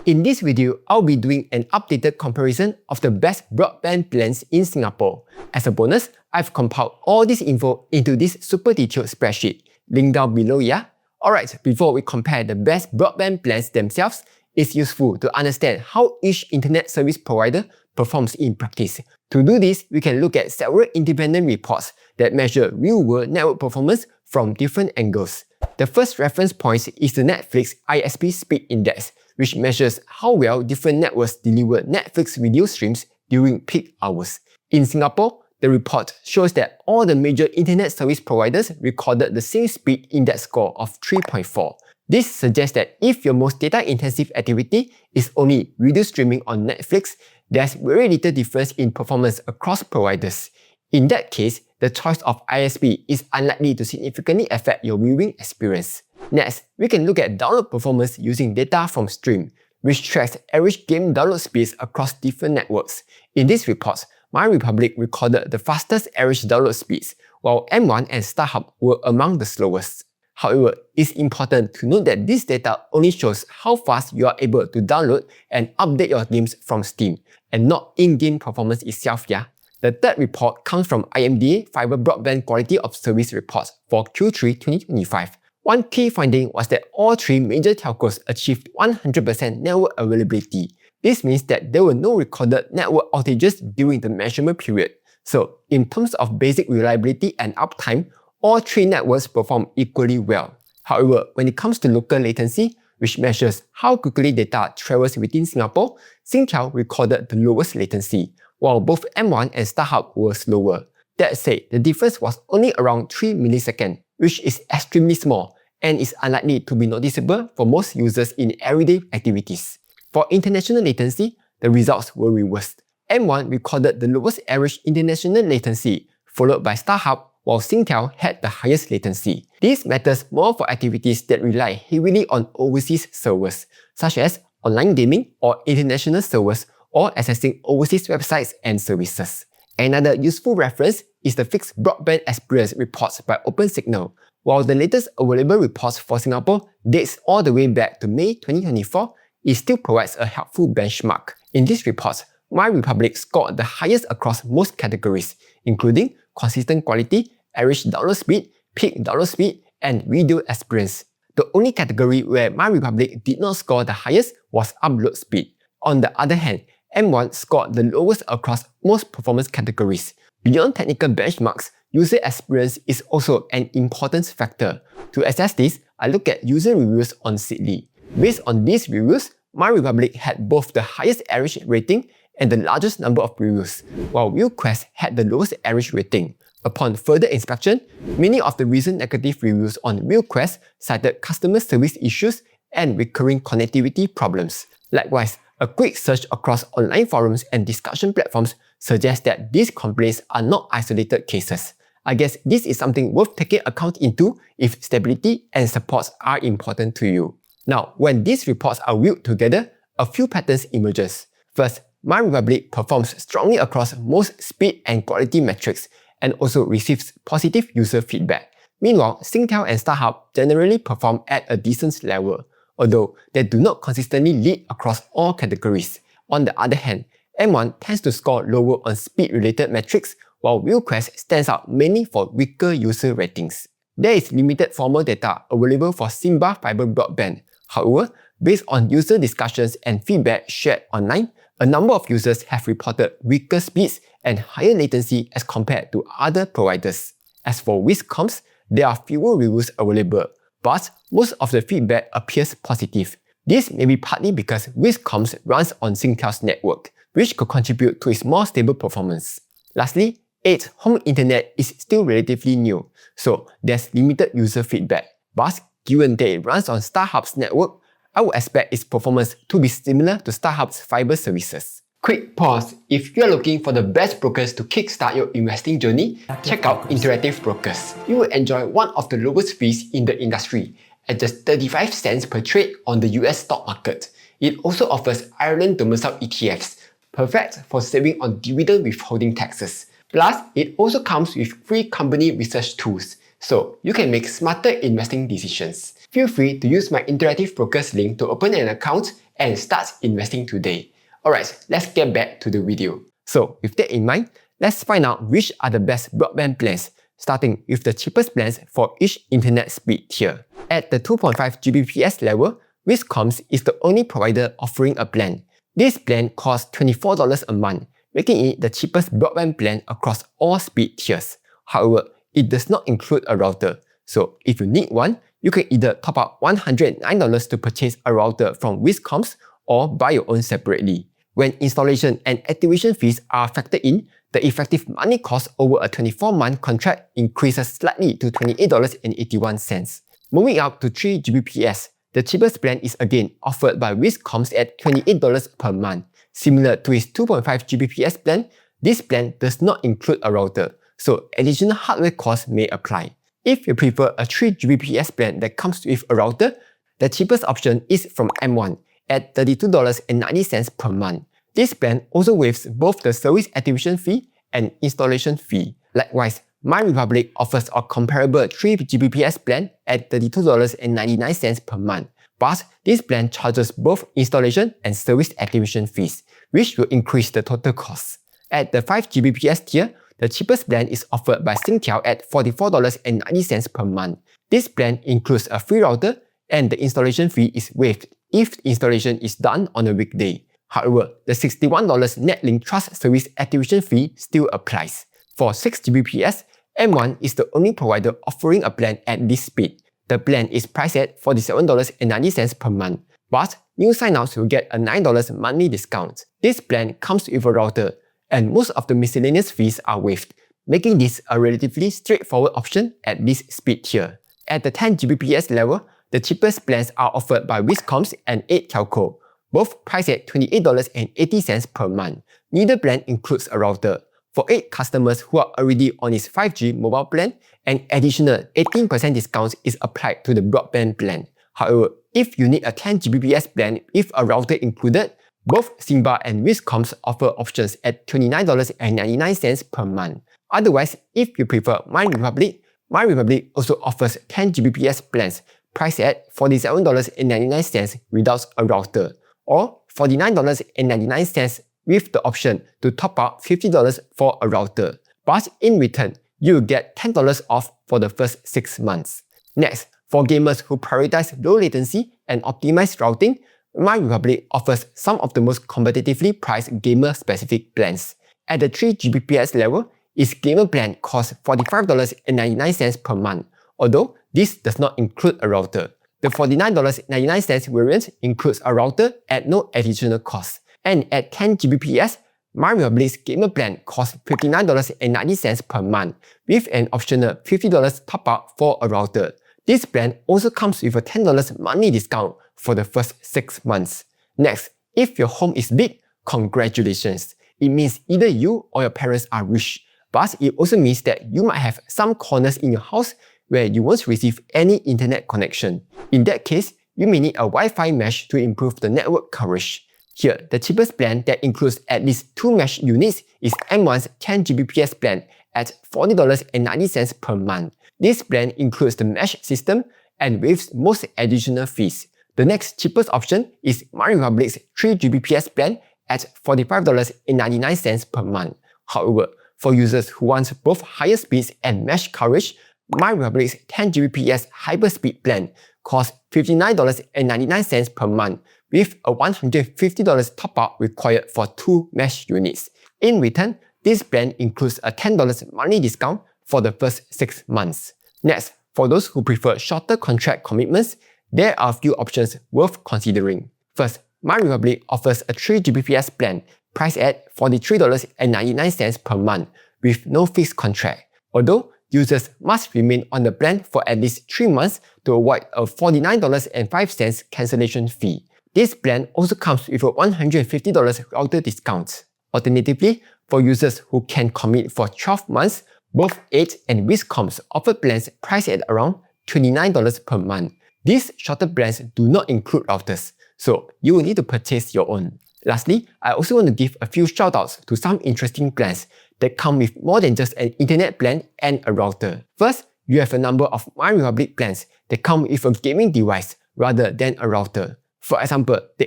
In this video, I'll be doing an updated comparison of the best broadband plans in Singapore. As a bonus, I've compiled all this info into this super detailed spreadsheet. Link down below, yeah? Alright, before we compare the best broadband plans themselves, it's useful to understand how each internet service provider performs in practice. To do this, we can look at several independent reports that measure real-world network performance from different angles. The first reference point is the Netflix ISP Speed Index, which measures how well different networks deliver Netflix video streams during peak hours. In Singapore, the report shows that all the major internet service providers recorded the same speed index score of 3.4. This suggests that if your most data-intensive activity is only video streaming on Netflix, there's very little difference in performance across providers. In that case, the choice of ISP is unlikely to significantly affect your viewing experience. Next, we can look at download performance using data from Stream, which tracks average game download speeds across different networks. In this report, MyRepublic recorded the fastest average download speeds, while M1 and StarHub were among the slowest. However, it's important to note that this data only shows how fast you are able to download and update your games from Steam, and not in-game performance itself, yeah? The third report comes from IMDA Fiber Broadband Quality of Service Reports for Q3 2025. One key finding was that all three major telcos achieved 100% network availability. This means that there were no recorded network outages during the measurement period. So, in terms of basic reliability and uptime, all three networks perform equally well. However, when it comes to local latency, which measures how quickly data travels within Singapore, Singtel recorded the lowest latency, while both M1 and StarHub were slower. That said, the difference was only around 3 milliseconds, which is extremely small and is unlikely to be noticeable for most users in everyday activities. For international latency, the results were reversed. M1 recorded the lowest average international latency, followed by StarHub, while Singtel had the highest latency. This matters more for activities that rely heavily on overseas servers, such as online gaming or international servers, or accessing overseas websites and services. Another useful reference is the Fixed Broadband Experience reports by OpenSignal. While the latest available reports for Singapore dates all the way back to May 2024, it still provides a helpful benchmark. In this report, MyRepublic scored the highest across most categories, including consistent quality, average download speed, peak download speed, and video experience. The only category where MyRepublic did not score the highest was upload speed. On the other hand, M1 scored the lowest across most performance categories. Beyond technical benchmarks, user experience is also an important factor. To assess this, I look at user reviews on Seedly. Based on these reviews, MyRepublic had both the highest average rating and the largest number of reviews, while RealQuest had the lowest average rating. Upon further inspection, many of the recent negative reviews on RealQuest cited customer service issues and recurring connectivity problems. Likewise, a quick search across online forums and discussion platforms suggests that these complaints are not isolated cases. I guess this is something worth taking account into if stability and supports are important to you. Now, when these reports are viewed together, a few patterns emerges. First, MyRepublic performs strongly across most speed and quality metrics and also receives positive user feedback. Meanwhile, Singtel and StarHub generally perform at a decent level, although they do not consistently lead across all categories. On the other hand, M1 tends to score lower on speed-related metrics, while RealQuest stands out mainly for weaker user ratings. There is limited formal data available for Simba Fiber Broadband. However, based on user discussions and feedback shared online, a number of users have reported weaker speeds and higher latency as compared to other providers. As for Wiscoms, there are fewer reviews available, but most of the feedback appears positive. This may be partly because Wiscoms runs on Singtel's network, which could contribute to its more stable performance. Lastly, 8 Home Internet is still relatively new, so there's limited user feedback. But given that it runs on StarHub's network, I would expect its performance to be similar to StarHub's fiber services. Quick pause. If you are looking for the best brokers to kickstart your investing journey, check out Interactive Brokers. You will enjoy one of the lowest fees in the industry, at just 35 cents per trade on the US stock market. It also offers Ireland domiciled ETFs, perfect for saving on dividend withholding taxes. Plus, it also comes with free company research tools, so you can make smarter investing decisions. Feel free to use my Interactive Brokers link to open an account and start investing today. Alright, let's get back to the video. So with that in mind, let's find out which are the best broadband plans, starting with the cheapest plans for each internet speed tier. At the 2.5 Gbps level, Wiscoms is the only provider offering a plan. This plan costs $24 a month, making it the cheapest broadband plan across all speed tiers. However, it does not include a router, so if you need one, you can either top up $109 to purchase a router from Wiscoms or buy your own separately. When installation and activation fees are factored in, the effective monthly cost over a 24-month contract increases slightly to $28.81. Moving up to 3 Gbps, the cheapest plan is again offered by Wiscoms at $28 per month. Similar to its 2.5 Gbps plan, this plan does not include a router, so additional hardware costs may apply. If you prefer a 3 Gbps plan that comes with a router, the cheapest option is from M1 at $32.90 per month. This plan also waives both the service activation fee and installation fee. Likewise, MyRepublic offers a comparable 3 Gbps plan at $32.99 per month, but this plan charges both installation and service activation fees, which will increase the total cost. At the 5 Gbps tier, the cheapest plan is offered by Singtel at $44.90 per month. This plan includes a free router and the installation fee is waived if the installation is done on a weekday. However, the $61 Netlink Trust Service activation fee still applies. For 6 Gbps, M1 is the only provider offering a plan at this speed. The plan is priced at $47.90 per month, but new sign-ups will get a $9 monthly discount. This plan comes with a router, and most of the miscellaneous fees are waived, making this a relatively straightforward option at this speed tier. At the 10 Gbps level, the cheapest plans are offered by Wiscoms and 8 Telco, both priced at $28.80 per month. Neither plan includes a router. For 8 customers who are already on its 5G mobile plan, an additional 18% discount is applied to the broadband plan. However, if you need a 10 Gbps plan with a router included, both Simba and Wiscoms offer options at $29.99 per month. Otherwise, if you prefer MyRepublic, MyRepublic also offers 10 Gbps plans priced at $47.99 without a router, or $49.99 with the option to top up $50 for a router. But in return, you will get $10 off for the first 6 months. Next, for gamers who prioritize low latency and optimized routing, MyRepublic offers some of the most competitively priced gamer-specific plans. At the 3 Gbps level, its gamer plan costs $45.99 per month, although this does not include a router. The $49.99 variant includes a router at no additional cost. And at 10 Gbps, MyRepublic's gamer plan costs $59.90 per month, with an optional $50 top-up for a router. This plan also comes with a $10 monthly discount for the first 6 months. Next, if your home is big, congratulations! It means either you or your parents are rich, but it also means that you might have some corners in your house where you won't receive any internet connection. In that case, you may need a Wi-Fi mesh to improve the network coverage. Here, the cheapest plan that includes at least 2 mesh units is M1's 10 Gbps plan at $40.90 per month. This plan includes the mesh system and waives most additional fees. The next cheapest option is MyRepublic's 3 Gbps plan at $45.99 per month. However, for users who want both higher speeds and mesh coverage, MyRepublic's 10 Gbps hyperspeed plan costs $59.99 per month, with a $150 top-up required for 2 mesh units. In return, this plan includes a $10 monthly discount for the first 6 months. Next, for those who prefer shorter contract commitments, there are a few options worth considering. First, MyRepublic offers a 3 Gbps plan priced at $43.99 per month with no fixed contract, although users must remain on the plan for at least 3 months to avoid a $49.05 cancellation fee. This plan also comes with a $150 router discount. Alternatively, for users who can commit for 12 months, both 8 and Wiscoms offer plans priced at around $29 per month. These shorter plans do not include routers, so you will need to purchase your own. Lastly, I also want to give a few shoutouts to some interesting plans that come with more than just an internet plan and a router. First, you have a number of MyRepublic plans that come with a gaming device rather than a router. For example, the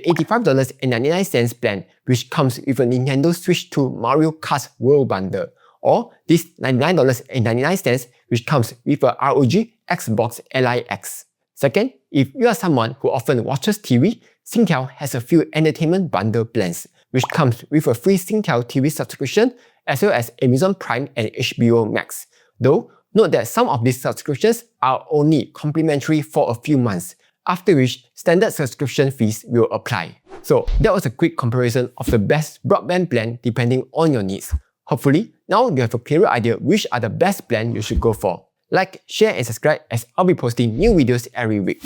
$85.99 plan, which comes with a Nintendo Switch 2 Mario Kart World Bundle, or this $99.99, which comes with a ROG Xbox Ally X. Second, if you are someone who often watches TV, Singtel has a few entertainment bundle plans, which comes with a free Singtel TV subscription as well as Amazon Prime and HBO Max. Though, note that some of these subscriptions are only complimentary for a few months, after which standard subscription fees will apply. So that was a quick comparison of the best broadband plan depending on your needs. Hopefully, now you have a clearer idea which are the best plan you should go for. Like, share and subscribe as I'll be posting new videos every week.